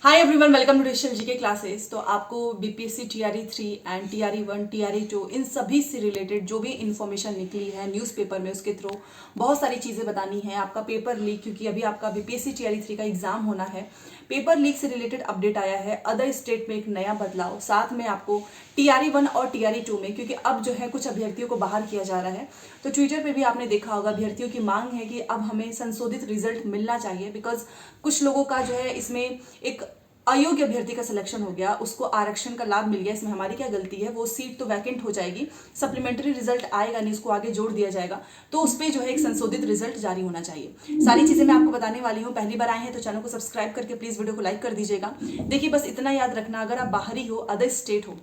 Hi everyone, welcome to digital GK classes. तो आपको BPSC TRE 3 and TRE 1 TRE 2 इन सभी से रिलेटेड जो भी इन्फॉर्मेशन निकली है न्यूज़पेपर में उसके थ्रू बहुत सारी चीज़ें बतानी है। आपका पेपर लीक, क्योंकि अभी आपका बीपीएससी टीआरई 3 का एग्जाम होना है, पेपर लीक से रिलेटेड अपडेट आया है। अदर स्टेट में एक नया बदलाव, साथ में आपको टीआरई 1 और टीआरई 2 में, क्योंकि अब जो है कुछ अभ्यर्थियों को बाहर किया जा रहा है, तो ट्विटर पे भी आपने देखा होगा अभ्यर्थियों की मांग है कि अब हमें संशोधित रिजल्ट मिलना चाहिए। बिकॉज कुछ लोगों का जो है इसमें एक अयोग्य अभ्यर्थी का सिलेक्शन हो गया, उसको आरक्षण का लाभ मिल गया, इसमें हमारी क्या गलती है? वो सीट तो वैकेंट हो जाएगी, सप्लीमेंट्री रिजल्ट आएगा नहीं, उसको आगे जोड़ दिया जाएगा, तो उस पर जो है एक संशोधित रिजल्ट जारी होना चाहिए। सारी चीजें मैं आपको बताने वाली हूँ। पहली बार आए हैं तो चैनल को सब्सक्राइब करके प्लीज वीडियो को लाइक कर दीजिएगा। देखिए, बस इतना याद रखना, अगर आप बाहरी हो, अदर स्टेट हो,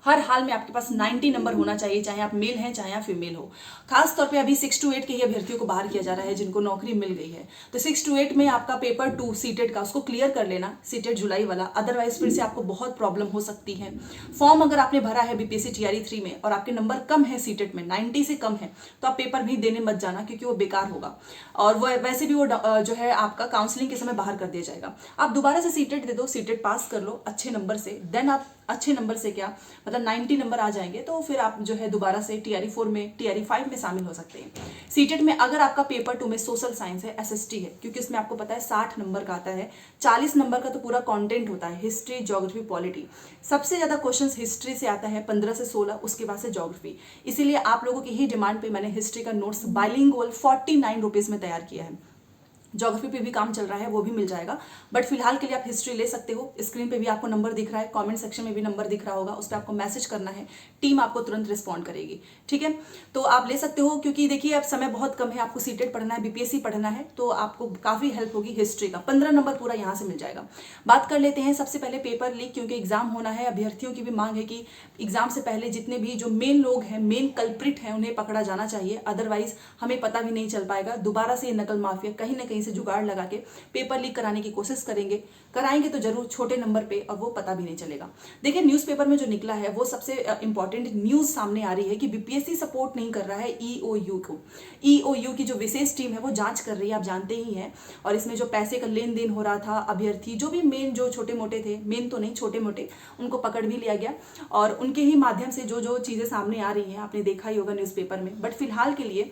हर हाल में आपके पास 90 नंबर होना चाहिए, चाहे आप मेल हैं चाहे आप फीमेल हो। खास तौर पे अभी 6 to 8 के ही अभ्यर्थियों को बाहर किया जा रहा है जिनको नौकरी मिल गई है। तो 6 to 8 में आपका पेपर 2 सीटेट का, उसको क्लियर कर लेना, सीटेट जुलाई वाला, अदरवाइज फिर से आपको बहुत प्रॉब्लम हो सकती है। फॉर्म अगर आपने भरा है बीपीएससी टीआरई 3 में और आपके नंबर कम है सीटेट में, 90 से कम है, तो आप पेपर भी देने मत जाना, क्योंकि वो बेकार होगा। और वो वैसे भी वो जो है आपका काउंसलिंग के समय बाहर कर दिया जाएगा। आप दोबारा से सीटेट दे दो, सीटेट पास कर लो अच्छे नंबर से, देन आप अच्छे नंबर से क्या मतलब 90 नंबर आ जाएंगे, तो फिर आप जो है दोबारा से टीआरई 4 में, टीआरई 5 में शामिल हो सकते हैं। सीटेट में अगर आपका पेपर 2 में सोशल साइंस है, एसएसटी है, क्योंकि इसमें आपको पता है 60 नंबर का आता है, 40 नंबर का तो पूरा कंटेंट होता है, हिस्ट्री, ज्योग्राफी, पॉलिटी। सबसे ज्यादा क्वेश्चंस हिस्ट्री से आता है, 15 से 16, उसके बाद से ज्योग्राफी। इसीलिए आप लोगों की ही डिमांड पे मैंने हिस्ट्री का नोट्स बाइलिंगुअल 49 रुपीज में तैयार किया है। ज्योग्राफी पे भी काम चल रहा है, वो भी मिल जाएगा, बट फिलहाल के लिए आप हिस्ट्री ले सकते हो। स्क्रीन पे भी आपको नंबर दिख रहा है, कमेंट सेक्शन में भी नंबर दिख रहा होगा, उस पर आपको मैसेज करना है, टीम आपको तुरंत रिस्पॉन्ड करेगी। ठीक है, तो आप ले सकते हो, क्योंकि देखिए अब समय बहुत कम है, आपको सीटेट पढ़ना है, बीपीएससी पढ़ना है, तो आपको काफी हेल्प होगी। हिस्ट्री का 15 नंबर पूरा यहाँ से मिल जाएगा। बात कर लेते हैं सबसे पहले पेपर लीक, क्योंकि एग्जाम होना है, अभ्यर्थियों की भी मांग है कि एग्जाम से पहले जितने भी जो मेन लोग हैं, मेन कल्प्रिट हैं, उन्हें पकड़ा जाना चाहिए, अदरवाइज हमें पता भी नहीं चल पाएगा। दोबारा से ये नकल माफिया कहीं ना कहीं से जुगाड़ लगा के पेपर लीक कराने की कोशिश कराएंगे तो जरूर छोटे नंबर पे, और वो पता भी नहीं चलेगा। देखिए, न्यूज़पेपर में जो निकला है वो सबसे इंपॉर्टेंट न्यूज सामने आ रही है कि बीपीएससी सपोर्ट नहीं कर रहा है ईओयू को। ईओयू की जो विशेष टीम है वो जांच कर रही है, आप जानते ही हैं। और इसमें जो पैसे का लेन देन हो रहा था, अभ्यर्थी जो भी मेन जो छोटे मोटे थे, मेन तो नहीं छोटे मोटे, उनको पकड़ भी लिया गया, और उनके ही माध्यम से जो जो चीजें सामने आ रही हैं आपने देखा ही होगा न्यूज़पेपर में। बट फिलहाल के लिए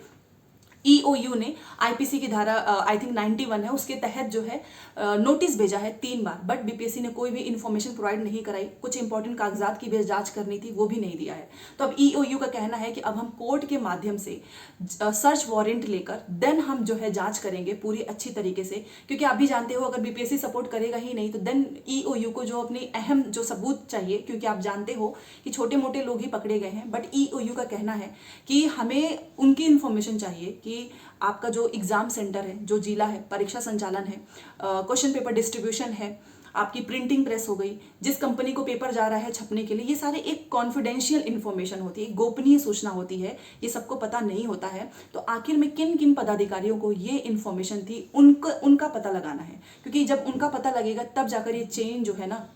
ईओयू ने आईपीसी की धारा आई थिंक 91 है, उसके तहत जो है नोटिस भेजा है 3 बार, बट बीपीएससी ने कोई भी इन्फॉर्मेशन प्रोवाइड नहीं कराई। कुछ इंपॉर्टेंट कागजात की भी जांच करनी थी, वो भी नहीं दिया है। तो अब ईओयू का कहना है कि अब हम कोर्ट के माध्यम से सर्च वारंट लेकर देन हम जो है जांच करेंगे पूरी अच्छी तरीके से, क्योंकि आप भी जानते हो अगर बीपीएससी सपोर्ट करेगा ही नहीं तो देन ईओयू को जो अपनी अहम जो सबूत चाहिए, क्योंकि आप जानते हो कि छोटे मोटे लोग ही पकड़े गए हैं, बट ईओयू का कहना है कि हमें उनकी इन्फॉर्मेशन चाहिए कि आपका जो एग्जाम सेंटर है, जो जिला है, परीक्षा संचालन है, क्वेश्चन पेपर डिस्ट्रीब्यूशन है, आपकी प्रिंटिंग प्रेस हो गई, जिस कंपनी को पेपर जा रहा है छपने के लिए, ये सारे एक कॉन्फिडेंशियल इन्फॉर्मेशन होती है, गोपनीय सूचना होती है, ये सबको पता नहीं होता है। तो आखिर में किन किन पदाधिकारियों को ये इन्फॉर्मेशन थी, उनका पता लगाना है, क्योंकि जब उनका पता लगेगा तब जाकर ये चेन जो है ना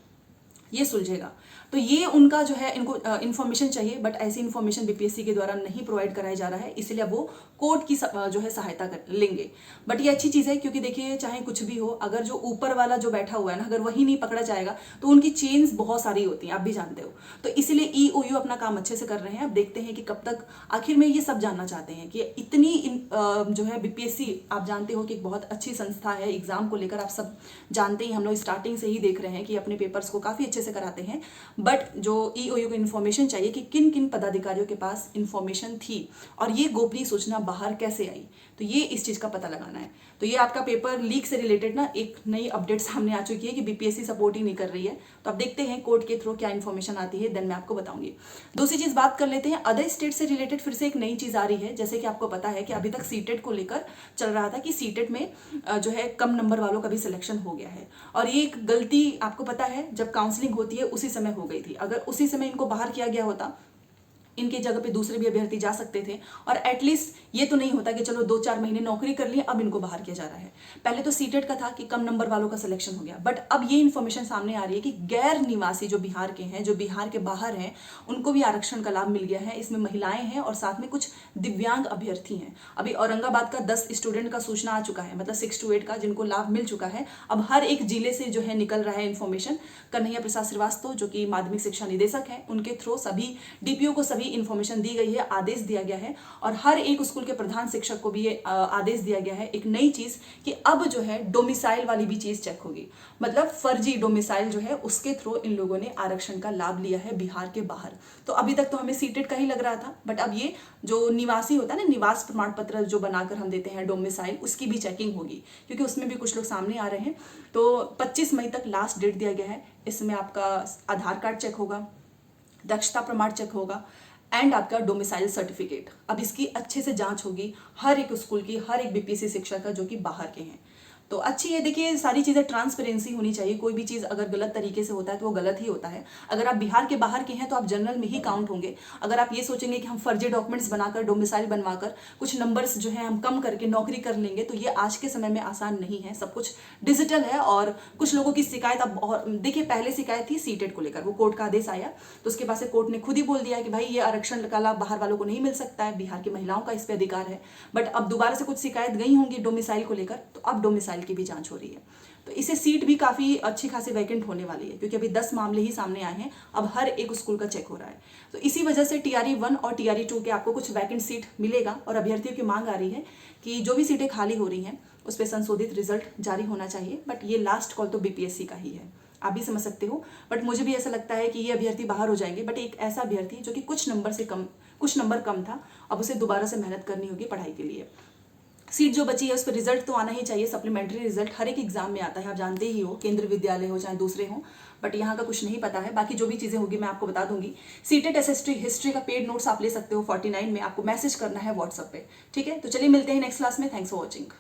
ये सुलझेगा। तो ये उनका जो है, इनको इन्फॉर्मेशन चाहिए, बट ऐसी इन्फॉर्मेशन बीपीएससी के द्वारा नहीं प्रोवाइड कराया जा रहा है, इसलिए अब वो कोर्ट की जो है सहायता लेंगे। बट ये अच्छी चीज़ है, क्योंकि देखिए चाहे कुछ भी हो, अगर जो ऊपर वाला जो बैठा हुआ है ना, अगर वही नहीं पकड़ा जाएगा तो उनकी चेन्स बहुत सारी होती हैं, आप भी जानते हो। तो इसीलिए ईओयू अपना काम अच्छे से कर रहे हैं। अब देखते हैं कि कब तक, आखिर में ये सब जानना चाहते हैं कि इतनी जो है बीपीएससी, आप जानते हो कि एक बहुत अच्छी संस्था है, एग्जाम को लेकर आप सब जानते ही, हम लोग स्टार्टिंग से ही देख रहे हैं कि अपने पेपर्स को काफ़ी अच्छे से कराते हैं। बट जो ईओयू को इन्फॉर्मेशन चाहिए कि किन किन पदाधिकारियों के पास इन्फॉर्मेशन थी और ये गोपनीय सूचना बाहर कैसे आई, तो ये इस चीज का पता लगाना है। तो ये आपका पेपर लीक से रिलेटेड ना एक नई अपडेट सामने आ चुकी है कि बीपीएससी सपोर्ट ही नहीं कर रही है। तो अब देखते हैं कोर्ट के थ्रू क्या इन्फॉर्मेशन आती है, देन मैं आपको बताऊंगी। दूसरी चीज बात कर लेते हैं, अदर स्टेट से रिलेटेड फिर से एक नई चीज आ रही है। जैसे कि आपको पता है कि अभी तक सीटेट को लेकर चल रहा था कि सीटेट में जो है कम नंबर वालों का भी सिलेक्शन हो गया है, और ये एक गलती आपको पता है जब काउंसलिंग होती है उसी समय हो गई थी। अगर उसी समय इनको बाहर किया गया होता, इनके जगह पे दूसरे भी अभ्यर्थी जा सकते थे, और एटलीस्ट ये तो नहीं होता कि चलो 2-4 महीने नौकरी कर लिए अब इनको बाहर किया जा रहा है। पहले तो सीटेट का था कि कम नंबर वालों का सिलेक्शन हो गया, बट अब ये इन्फॉर्मेशन सामने आ रही है कि गैर निवासी जो बिहार के हैं, जो बिहार के बाहर हैं, उनको भी आरक्षण का लाभ मिल गया है। इसमें महिलाएं हैं और साथ में कुछ दिव्यांग अभ्यर्थी हैं। अभी औरंगाबाद का 10 स्टूडेंट का सूचना आ चुका है, मतलब 6 to 8 का, जिनको लाभ मिल चुका है। अब हर एक जिले से जो है निकल रहा है इन्फॉर्मेशन। कन्हैया प्रसाद श्रीवास्तव जो कि माध्यमिक शिक्षा निदेशक हैं, उनके थ्रू सभी डीपीओ को सभी इन्फॉर्मेशन दी गई है, आदेश दिया गया है, और हर एक स्कूल के प्रधान शिक्षक को भी ये आदेश दिया गया है एक नई चीज कि अब जो है डोमिसाइल वाली भी चीज चेक होगी। मतलब फर्जी डोमिसाइल जो है उसके थ्रू इन लोगों ने आरक्षण का लाभ लिया है बिहार के बाहर। तो अभी तक तो हमें सीटेट का ही लग रहा था, बट अब ये जो निवासी होता है ना, निवास प्रमाण पत्र जो बनाकर हम देते हैं डोमिसाइल, उसकी भी चेकिंग होगी, क्योंकि उसमें भी कुछ लोग सामने आ रहे हैं। तो 25 मई तक लास्ट डेट दिया गया है। इसमें आपका आधार कार्ड चेक होगा, दक्षता प्रमाण चेक होगा, एंड आपका डोमिसाइल सर्टिफिकेट। अब इसकी अच्छे से जांच होगी हर एक स्कूल की, हर एक बीपीएससी शिक्षक का जो कि बाहर के हैं। तो अच्छी है। देखिए, सारी चीज़ें ट्रांसपेरेंसी होनी चाहिए। कोई भी चीज़ अगर गलत तरीके से होता है तो वो गलत ही होता है। अगर आप बिहार के बाहर के हैं तो आप जनरल में ही काउंट होंगे। अगर आप ये सोचेंगे कि हम फर्जी डॉक्यूमेंट्स बनाकर, डोमिसाइल बनवाकर, कुछ नंबर्स जो है हम कम करके नौकरी कर लेंगे, तो ये आज के समय में आसान नहीं है। सब कुछ डिजिटल है, और कुछ लोगों की शिकायत अब, और देखिए पहले शिकायत थी सीटेट को लेकर, वो कोर्ट का आदेश आया तो उसके बाद से कोर्ट ने खुद ही बोल दिया कि भाई ये आरक्षण का लाभ बाहर वालों को नहीं मिल सकता है, बिहार की महिलाओं का इस पर अधिकार है। बट अब दोबारा से कुछ शिकायत गई होंगी डोमिसाइल को लेकर, तो अब डोमिसाइल की भी जांच हो रही है। तो इसे सीट भी काफी अच्छी खासी वैकेंट होने वाली है, क्योंकि अभी 10 मामले ही सामने आए हैं। अब हर एक स्कूल का चेक हो रहा है। तो इसी वजह से टीआरई 1 और टीआरई 2 के आपको कुछ वैकेंट सीट मिलेगा, और अभ्यर्थियों की मांग आ रही है कि जो भी सीटें खाली हो रही हैं उस पर संशोधित रिजल्ट जारी होना चाहिए। बट ये लास्ट कॉल तो बीपीएससी का ही है, आप भी समझ सकते हो। बट मुझे भी ऐसा लगता है कि ये अभ्यर्थी बाहर हो जाएंगे, बट एक ऐसा अभ्यर्थी जो कि कुछ नंबर कम था, अब उसे दोबारा से मेहनत करनी होगी पढ़ाई के लिए। सीट जो बची है उस पर रिजल्ट तो आना ही चाहिए। सप्लीमेंट्री रिजल्ट हर एक एग्जाम में आता है, आप जानते ही हो, केंद्रीय विद्यालय हो चाहे दूसरे हो, बट यहाँ का कुछ नहीं पता है। बाकी जो भी चीज़ें होगी मैं आपको बता दूंगी। सीटेट एसएसटी हिस्ट्री का पेड नोट्स आप ले सकते हो 49 में, आपको मैसेज करना है व्हाट्सएप पे, ठीक है। तो चलिए मिलते हैं नेक्स्ट क्लास में। Thanks for watching.